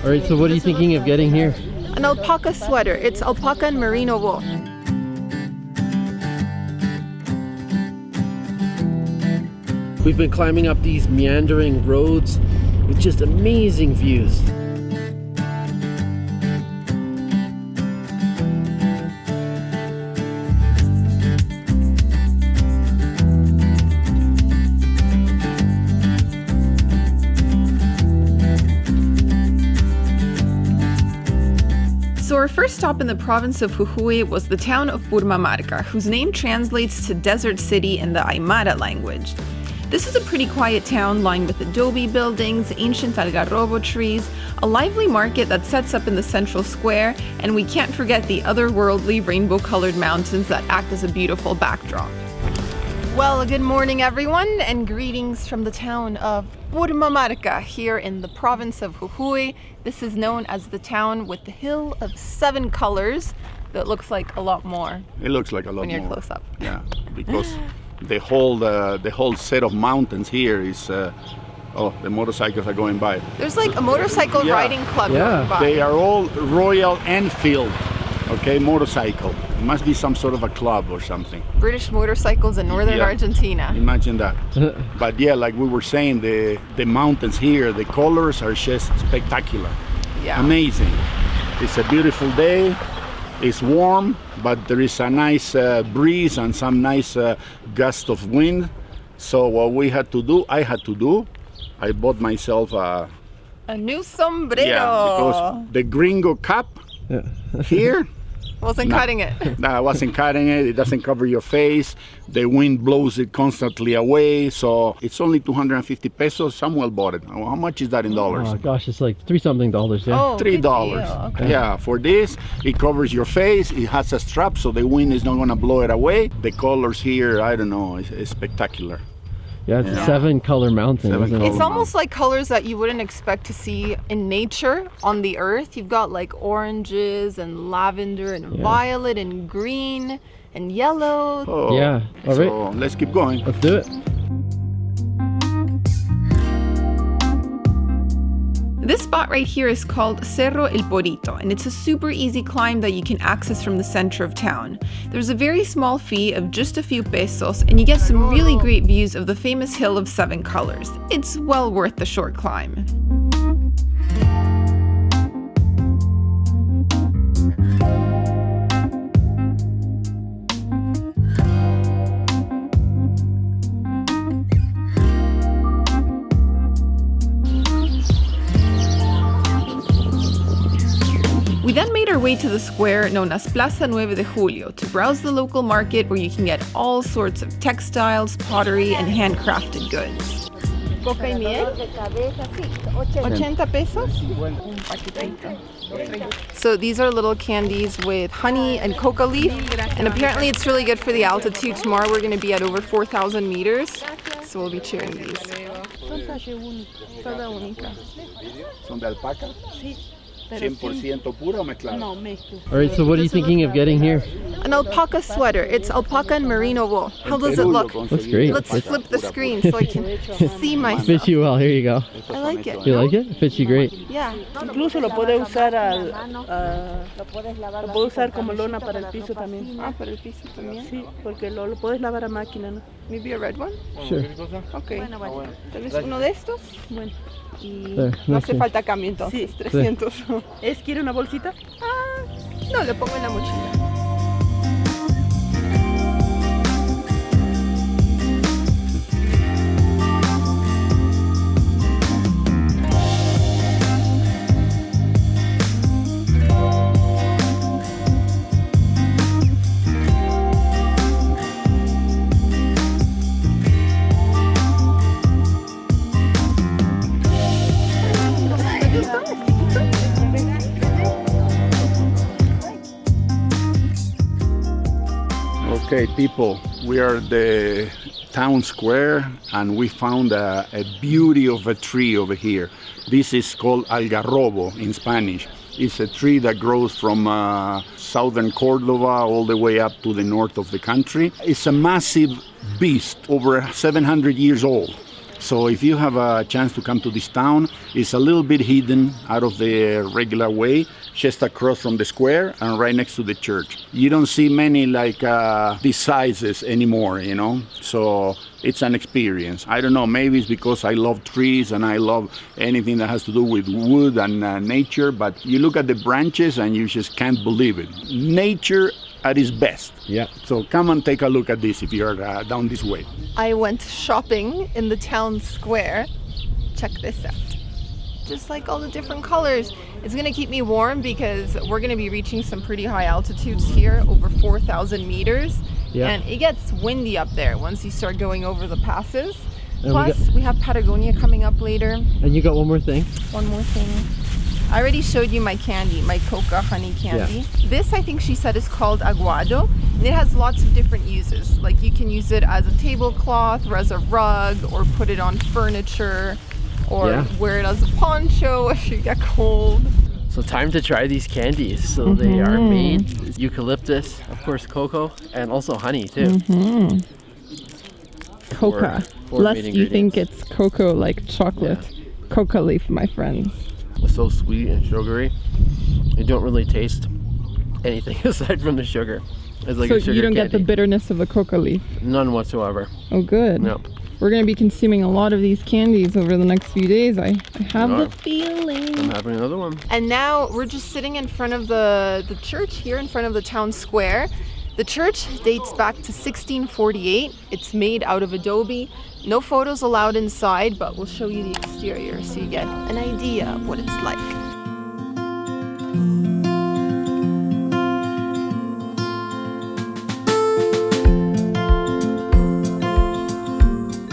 All right, so what are you thinking of getting here? An alpaca sweater. It's alpaca and merino wool. We've been climbing up these meandering roads with just amazing views. So our first stop in the province of Jujuy was the town of Purmamarca, whose name translates to desert city in the Aymara language. This is a pretty quiet town lined with adobe buildings, ancient algarrobo trees, a lively market that sets up in the central square, and we can't forget the otherworldly rainbow-colored mountains that act as a beautiful backdrop. Well, good morning everyone, and greetings from the town of Purmamarca here in the province of Jujuy. This is known as the town with the hill of 7 colors that looks like a lot more. It looks like a lot more. When you're close up. Yeah, because the whole set of mountains here is, the motorcycles are going by. There's like a motorcycle riding club going by. They are all Royal Enfield, motorcycle. It must be some sort of a club or something. British motorcycles in northern Argentina. Imagine that. But yeah, like we were saying, the mountains here, the colors are just spectacular. Yeah. Amazing. It's a beautiful day. It's warm, but there is a nice breeze and some nice gust of wind. So what I bought myself a new sombrero. Yeah, because the gringo cap here wasn't cutting it. No, I wasn't cutting it. It doesn't cover your face. The wind blows it constantly away. So it's only 250 pesos. Samuel bought it. How much is that in dollars? Oh gosh, it's like $3-something. Yeah. Oh, $3. Okay. Yeah, for this, it covers your face. It has a strap, so the wind is not going to blow it away. The colors here, I don't know, it's spectacular. Yeah, it's a 7-color mountain. It's almost like colors that you wouldn't expect to see in nature on the earth. You've got like oranges and lavender and violet and green and yellow. Oh, yeah, all right. So let's keep going. Let's do it. This spot right here is called Cerro El Borito, and it's a super easy climb that you can access from the center of town. There's a very small fee of just a few pesos, and you get some really great views of the famous hill of 7 colors. It's well worth the short climb. We then made our way to the square known as Plaza Nuevo de Julio to browse the local market where you can get all sorts of textiles, pottery, and handcrafted goods. Coca y miel? 80 pesos? So these are little candies with honey and coca leaf, and apparently it's really good for the altitude. Tomorrow we're going to be at over 4,000 meters, so we'll be chewing these. ¿Son de alpaca? 100% pura o mezclada? No, mezcla. All right, so what are you thinking of getting here? An alpaca sweater. It's alpaca and merino wool. How does it look? Looks great. Let's flip the screen so I can see myself. Fits you well. Here you go. I like it. You like it? It fits you great. Yeah. Incluso lo puede usar lo puede usar como lona para el piso también. Ah, para el piso también. Sí, porque lo puedes lavar a máquina, ¿no? Maybe a red one? Sure. Okay. Tal vez uno de estos. Bueno. Y There, no nice hace one. falta cambio entonces. Sí. 300. ¿Quiere una bolsita? No, le pongo en la mochila. Okay, people, we are at the town square and we found a beauty of a tree over here. This is called algarrobo in Spanish. It's a tree that grows from southern Cordova all the way up to the north of the country. It's a massive beast, over 700 years old. So if you have a chance to come to this town, it's a little bit hidden out of the regular way, just across from the square and right next to the church. You don't see many like these sizes anymore, you know, so it's an experience. I don't know, maybe it's because I love trees and I love anything that has to do with wood and nature, but you look at the branches and you just can't believe it. Nature at its best. Yeah. So come and take a look at this if you're down this way. I went shopping in the town square. Check this out. Just like all the different colors. It's gonna keep me warm because we're gonna be reaching some pretty high altitudes here, over 4,000 meters. Yeah. And it gets windy up there once you start going over the passes. And Plus, we have Patagonia coming up later. And you got one more thing. One more thing. I already showed you my candy, my coca honey candy. Yeah. This, I think she said, is called aguado. And it has lots of different uses. Like you can use it as a tablecloth or as a rug or put it on furniture or wear it as a poncho if you get cold. So time to try these candies. So they are made eucalyptus, of course cocoa, and also honey too. Coca. Four Lest main you think ingredients. it's cocoa like chocolate. Yeah. Coca leaf, my friends. It's so sweet and sugary. You don't really taste anything aside from the sugar. It's like a sugar you don't candy. get the bitterness of a coca leaf? None whatsoever. Oh, good. No. We're going to be consuming a lot of these candies over the next few days. I have the feeling. I'm having another one. And now we're just sitting in front of the church here in front of the town square. The church dates back to 1648. It's made out of adobe. No photos allowed inside, but we'll show you the exterior so you get an idea of what it's like.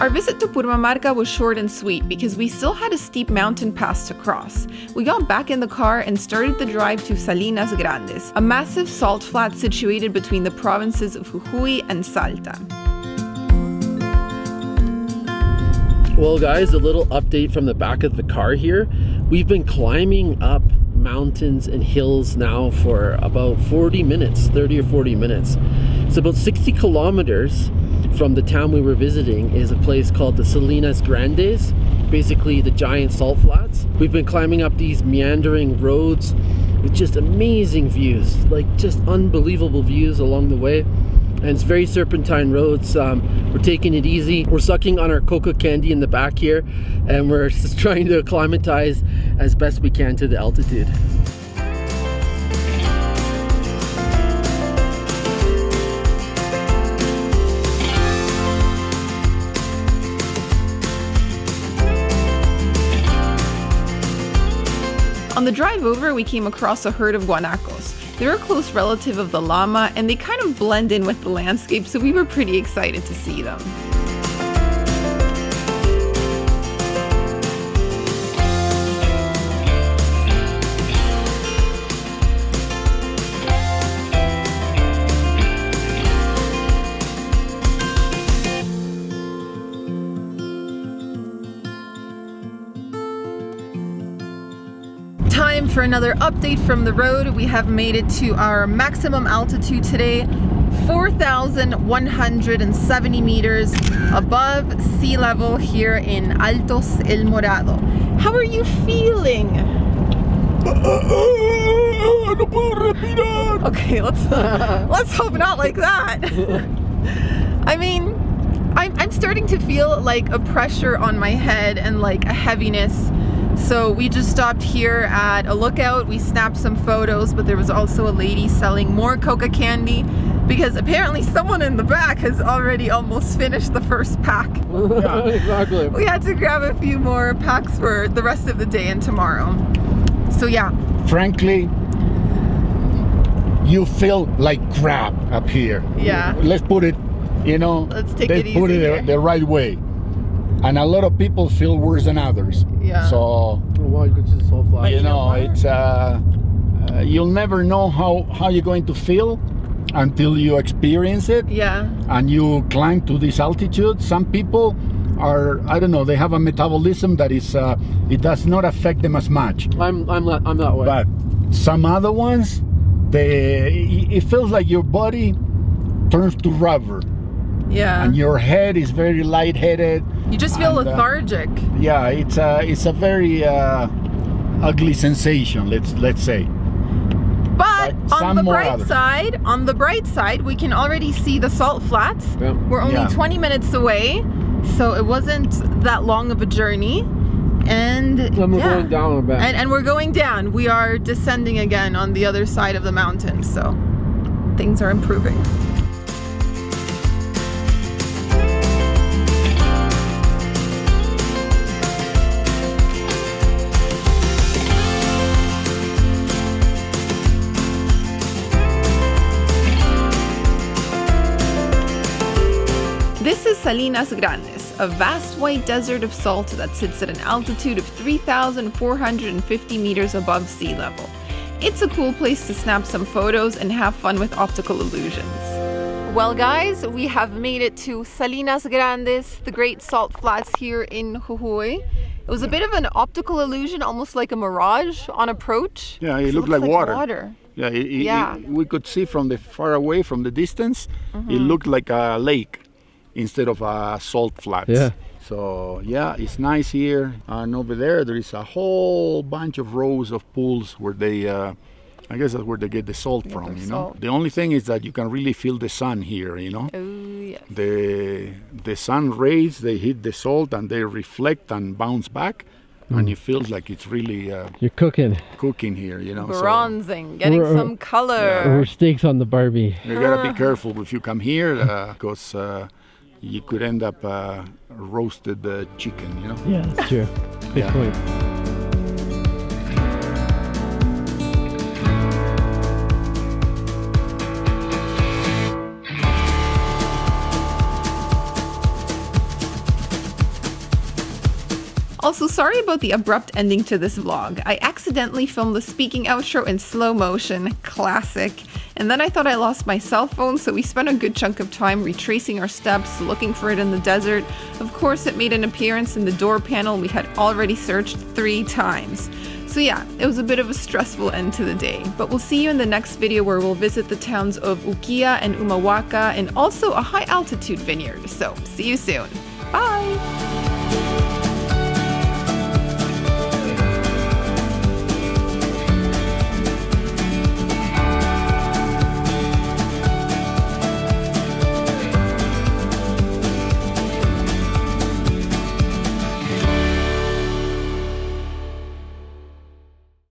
Our visit to Purmamarca was short and sweet because we still had a steep mountain pass to cross. We got back in the car and started the drive to Salinas Grandes, a massive salt flat situated between the provinces of Jujuy and Salta. well guys, a little update from the back of the car here. We've been climbing up mountains and hills now for about 40 minutes, 30 or 40 minutes. It's about 60 kilometers from the town we were visiting is a place called the Salinas Grandes, basically the giant salt flats. We've been climbing up these meandering roads with just amazing views, like just unbelievable views along the way. And it's very serpentine roads. We're taking it easy. We're sucking on our coca candy in the back here, and we're just trying to acclimatize as best we can to the altitude. On the drive over, we came across a herd of guanacos. They're a close relative of the llama, and they kind of blend in with the landscape, so we were pretty excited to see them. Time for another update from the road. We have made it to our maximum altitude today, 4,170 meters above sea level here in Altos El Morado. How are you feeling? Okay, let's hope not like that. I mean, I'm starting to feel like a pressure on my head and like a heaviness. So we just stopped here at a lookout. We snapped some photos, but there was also a lady selling more coca candy because apparently someone in the back has already almost finished the first pack. Yeah, exactly. We had to grab a few more packs for the rest of the day and tomorrow. So yeah. Frankly, you feel like crap up here. Yeah. Let's put it, let's take it easy put it here. the right way. And a lot of people feel worse than others. Yeah. So, Oh, wow, you could see the salt flat. it's you'll never know how you're going to feel until you experience it. Yeah. And you climb to this altitude. Some people are, I don't know, they have a metabolism that is it does not affect them as much. I'm that way. But some other ones, it feels like your body turns to rubber. Yeah. and your head is very lightheaded. You just feel and, lethargic. Yeah, it's a very ugly sensation. Let's say. But on some the bright side, we can already see the salt flats. Yeah. We're only Yeah. 20 minutes away, so it wasn't that long of a journey. And we're going down a bit. And we're going down. We are descending again on the other side of the mountain, so things are improving. This is Salinas Grandes, a vast white desert of salt that sits at an altitude of 3,450 meters above sea level. It's a cool place to snap some photos and have fun with optical illusions. Well guys, we have made it to Salinas Grandes, the great salt flats here in Jujuy. It was a bit of an optical illusion, almost like a mirage on approach. Yeah, it looked like water. Yeah, Yeah. we could see from the far away, from the distance, it looked like a lake instead of a salt flats. Yeah. So yeah, it's nice here. And over there is a whole bunch of rows of pools where they, I guess that's where they get the salt from, you know. salt. The only thing is that you can really feel the sun here, you know. Oh, yes. The sun rays, they hit the salt and they reflect and bounce back. And it feels like it's really You're cooking. cooking here, you know. Bronzing, getting We're- some color. Or steaks on the Barbie. So you gotta be careful if you come here because you could end up roasted chicken, you know. Yeah, that's true. Good Yeah. point. Also, sorry about the abrupt ending to this vlog. I accidentally filmed the speaking outro in slow motion, classic. And then I thought I lost my cell phone, so we spent a good chunk of time retracing our steps, looking for it in the desert. Of course, it made an appearance in the door panel we had already searched 3 times. So yeah, it was a bit of a stressful end to the day. But we'll see you in the next video where we'll visit the towns of Ukiah and Umawaka and also a high altitude vineyard. So see you soon. Bye!